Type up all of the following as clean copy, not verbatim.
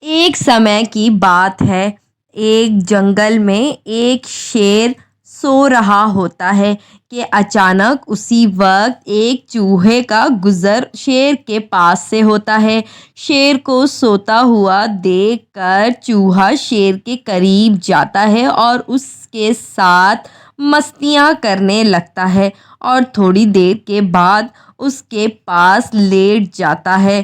ایک سمے کی بات ہے، ایک جنگل میں ایک شیر سو رہا ہوتا ہے کہ اچانک اسی وقت ایک چوہے کا گزر شیر کے پاس سے ہوتا ہے۔ شیر کو سوتا ہوا دیکھ کر چوہا شیر کے قریب جاتا ہے اور اس کے ساتھ مستیاں کرنے لگتا ہے اور تھوڑی دیر کے بعد اس کے پاس لیٹ جاتا ہے۔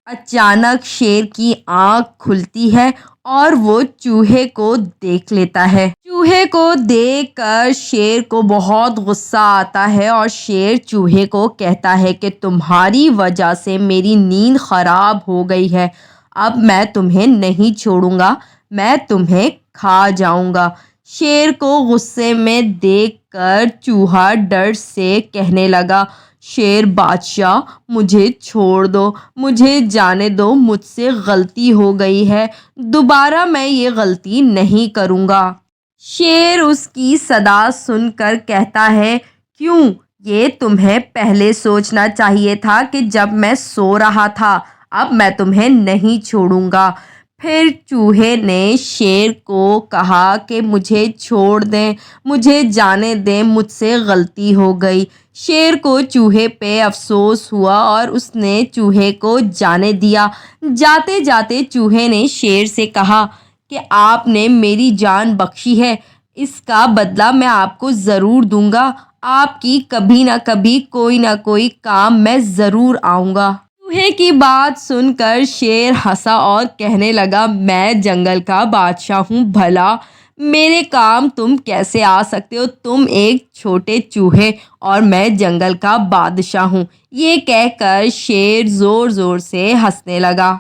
اچانک شیر کی آنکھ کھلتی ہے اور وہ چوہے کو دیکھ لیتا ہے۔ چوہے کو دیکھ کر شیر کو بہت غصہ آتا ہے اور شیر چوہے کو کہتا ہے کہ تمہاری وجہ سے میری نیند خراب ہو گئی ہے، اب میں تمہیں نہیں چھوڑوں گا، میں تمہیں کھا جاؤں گا۔ شیر کو غصے میں دیکھ کر چوہا ڈر سے کہنے لگا، شیر بادشاہ، مجھے چھوڑ دو، مجھے جانے دو، مجھ سے غلطی ہو گئی ہے، دوبارہ میں یہ غلطی نہیں کروں گا۔ شیر اس کی صدا سن کر کہتا ہے، کیوں؟ یہ تمہیں پہلے سوچنا چاہیے تھا کہ جب میں سو رہا تھا، اب میں تمہیں نہیں چھوڑوں گا۔ پھر چوہے نے شیر کو کہا کہ مجھے چھوڑ دیں، مجھے جانے دیں، مجھ سے غلطی ہو گئی۔ شیر کو چوہے پہ افسوس ہوا اور اس نے چوہے کو جانے دیا۔ جاتے جاتے چوہے نے شیر سے کہا کہ آپ نے میری جان بخشی ہے، اس کا بدلہ میں آپ کو ضرور دوں گا، آپ کی کبھی نہ کبھی کوئی نہ کوئی کام میں ضرور آؤں گا۔ چوہے کی بات سن کر شیر ہنسا اور کہنے لگا، میں جنگل کا بادشاہ ہوں، بھلا میرے کام تم کیسے آ سکتے ہو؟ تم ایک چھوٹے چوہے اور میں جنگل کا بادشاہ ہوں۔ یہ کہہ کر شیر زور زور سے ہنسنے لگا۔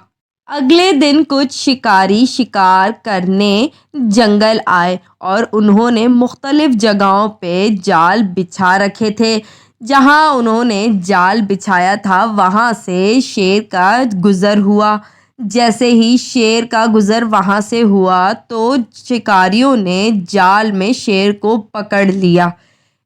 اگلے دن کچھ شکاری شکار کرنے جنگل آئے اور انہوں نے مختلف جگہوں پہ جال بچھا رکھے تھے۔ جہاں انہوں نے جال بچھایا تھا وہاں سے شیر کا گزر ہوا۔ جیسے ہی شیر کا گزر وہاں سے ہوا تو شکاریوں نے جال میں شیر کو پکڑ لیا۔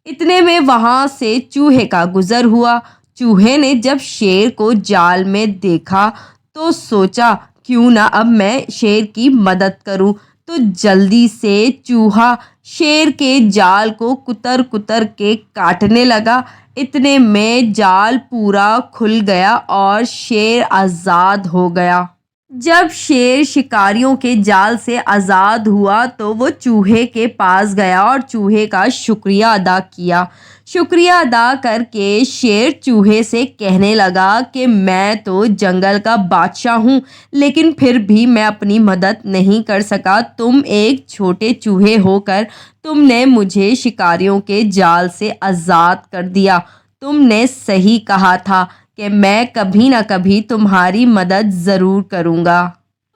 اتنے میں وہاں سے چوہے کا گزر ہوا۔ چوہے نے جب شیر کو جال میں دیکھا تو سوچا، کیوں نہ اب میں شیر کی مدد کروں، تو جلدی سے چوہا شیر کے جال کو کتر کتر کے کاٹنے لگا۔ اتنے میں جال پورا کھل گیا اور شیر آزاد ہو گیا۔ جب شیر شکاریوں کے جال سے آزاد ہوا تو وہ چوہے کے پاس گیا اور چوہے کا شکریہ ادا کیا۔ شکریہ ادا کر کے شیر چوہے سے کہنے لگا کہ میں تو جنگل کا بادشاہ ہوں، لیکن پھر بھی میں اپنی مدد نہیں کر سکا۔ تم ایک چھوٹے چوہے ہو کر تم نے مجھے شکاریوں کے جال سے آزاد کر دیا۔ تم نے صحیح کہا تھا کہ میں کبھی نہ کبھی تمہاری مدد ضرور کروں گا۔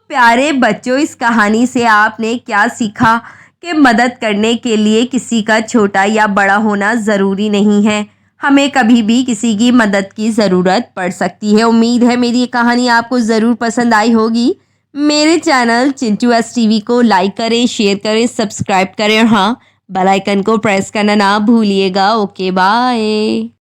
پیارے بچوں، اس کہانی سے آپ نے کیا سیکھا کہ مدد کرنے کے لیے کسی کا چھوٹا یا بڑا ہونا ضروری نہیں ہے۔ ہمیں کبھی بھی کسی کی مدد کی ضرورت پڑ سکتی ہے۔ امید ہے میری یہ کہانی آپ کو ضرور پسند آئی ہوگی۔ میرے channel Chintu S T V کو لائک کریں، شیئر کریں، سبسکرائب کریں اور ہاں، بیل آئیکن کو پریس کرنا نہ بھولیے گا۔ Okay, bye.